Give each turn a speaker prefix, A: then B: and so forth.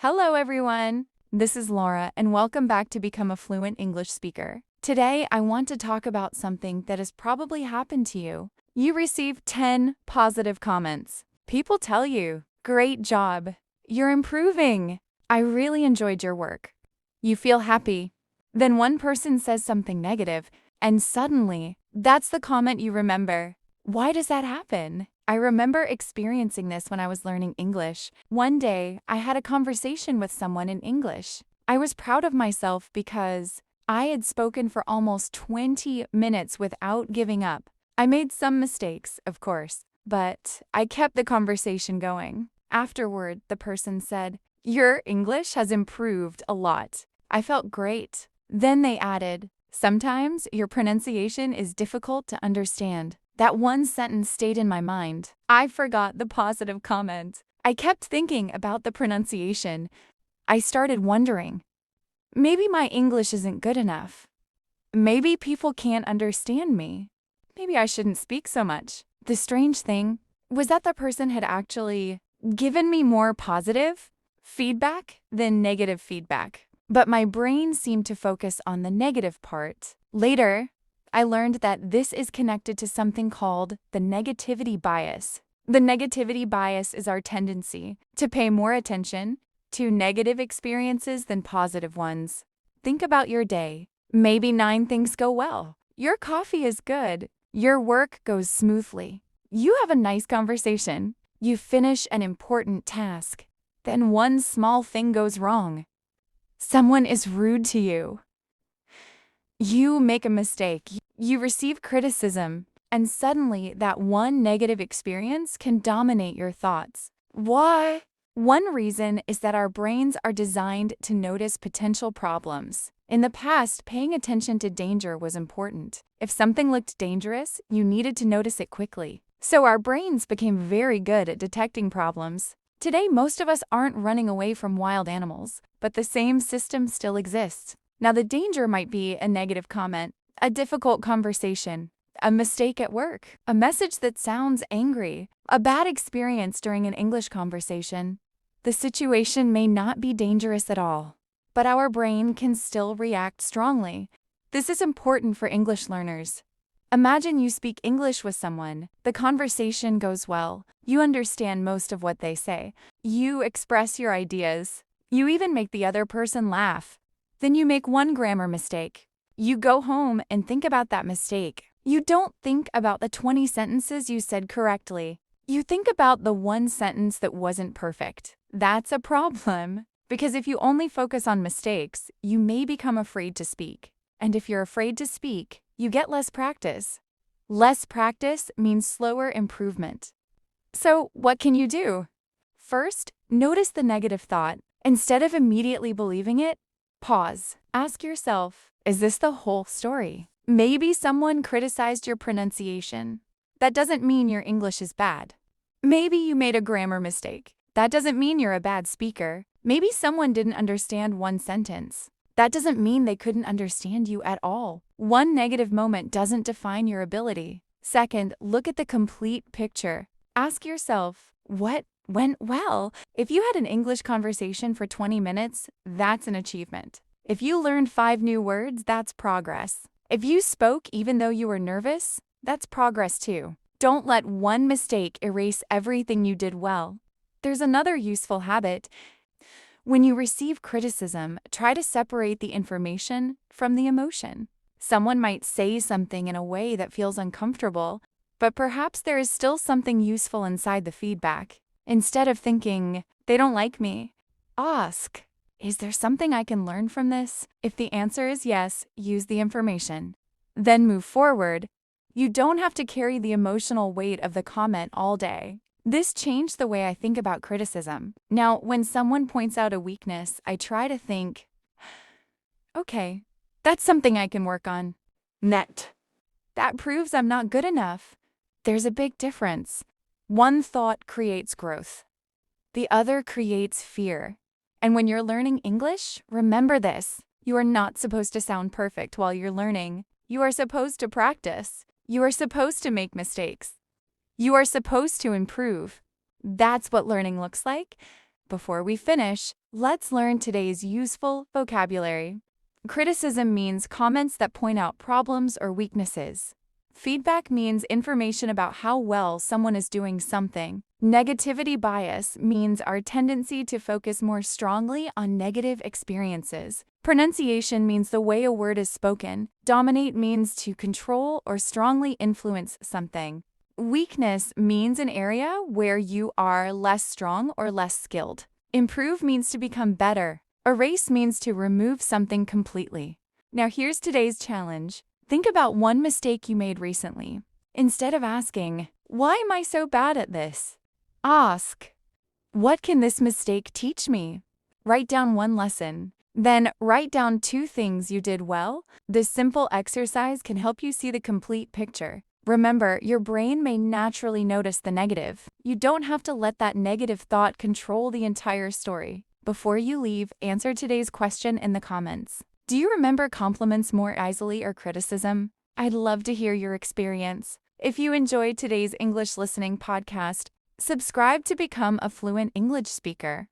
A: Hello, everyone. This is Laura, and welcome back to Become a Fluent English Speaker. Today, I want to talk about something that has probably happened to you. You received 10 positive comments. People tell you, "Great job. You're improving. I really enjoyed your work." You feel happy. Then one person says something negative, and suddenly, that's the comment you remember. Why does that happen? I remember experiencing this when I was learning English. One day, I had a conversation with someone in English. I was proud of myself because I had spoken for almost 20 minutes without giving up. I made some mistakes, of course, but I kept the conversation going. Afterward, the person said, "Your English has improved a lot." I felt great. Then they added, "Sometimes your pronunciation is difficult to understand." That one sentence stayed in my mind. I forgot the positive comment. I kept thinking about the pronunciation. I started wondering, maybe my English isn't good enough. Maybe people can't understand me. Maybe I shouldn't speak so much. The strange thing was that the person had actually given me more positive feedback than negative feedback. But my brain seemed to focus on the negative part. Later, I learned that this is connected to something called the negativity bias. The negativity bias is our tendency to pay more attention to negative experiences than positive ones. Think about your day. Maybe 9 things go well. Your coffee is good. Your work goes smoothly. You have a nice conversation. You finish an important task. Then one small thing goes wrong. Someone is rude to you. You make a mistake. You receive criticism, and suddenly that one negative experience can dominate your thoughts. Why? One reason is that our brains are designed to notice potential problems. In the past, paying attention to danger was important. If something looked dangerous, you needed to notice it quickly. So our brains became very good at detecting problems. Today, most of us aren't running away from wild animals, but the same system still exists. Now, the danger might be a negative comment, a difficult conversation, a mistake at work, a message that sounds angry, a bad experience during an English conversation. The situation may not be dangerous at all, but our brain can still react strongly. This is important for English learners. Imagine you speak English with someone. The conversation goes well. You understand most of what they say. You express your ideas. You even make the other person laugh. Then you make one grammar mistake. You go home and think about that mistake. You don't think about the 20 sentences you said correctly. You think about the one sentence that wasn't perfect. That's a problem, because if you only focus on mistakes, you may become afraid to speak. And if you're afraid to speak, you get less practice. Less practice means slower improvement. So, what can you do? First, notice the negative thought. Instead of immediately believing it, pause. Ask yourself, is this the whole story? Maybe someone criticized your pronunciation. That doesn't mean your English is bad. Maybe you made a grammar mistake. That doesn't mean you're a bad speaker. Maybe someone didn't understand one sentence. That doesn't mean they couldn't understand you at all. One negative moment doesn't define your ability. Second, look at the complete picture. Ask yourself, what went well? If you had an English conversation for 20 minutes, that's an achievement. If you learned 5 new words, that's progress. If you spoke even though you were nervous, that's progress too. Don't let one mistake erase everything you did well. There's another useful habit. When you receive criticism, try to separate the information from the emotion. Someone might say something in a way that feels uncomfortable, but perhaps there is still something useful inside the feedback. Instead of thinking, "They don't like me," ask, "Is there something I can learn from this?" If the answer is yes, use the information. Then move forward. You don't have to carry the emotional weight of the comment all day. This changed the way I think about criticism. Now, when someone points out a weakness, I try to think, okay, that's something I can work on. That proves I'm not good enough. There's a big difference. One thought creates growth. The other creates fear. And when you're learning English, remember this. You are not supposed to sound perfect while you're learning. You are supposed to practice. You are supposed to make mistakes. You are supposed to improve. That's what learning looks like. Before we finish, let's learn today's useful vocabulary. Criticism means comments that point out problems or weaknesses. Feedback means information about how well someone is doing something. Negativity bias means our tendency to focus more strongly on negative experiences. Pronunciation means the way a word is spoken. Dominate means to control or strongly influence something. Weakness means an area where you are less strong or less skilled. Improve means to become better. Erase means to remove something completely. Now here's today's challenge. Think about one mistake you made recently. Instead of asking, "Why am I so bad at this?" ask, "What can this mistake teach me?" Write down one lesson. Then write down 2 things you did well. This simple exercise can help you see the complete picture. Remember, your brain may naturally notice the negative. You don't have to let that negative thought control the entire story. Before you leave, answer today's question in the comments. Do you remember compliments more easily or criticism? I'd love to hear your experience. If you enjoyed today's English listening podcast, subscribe to become a fluent English speaker.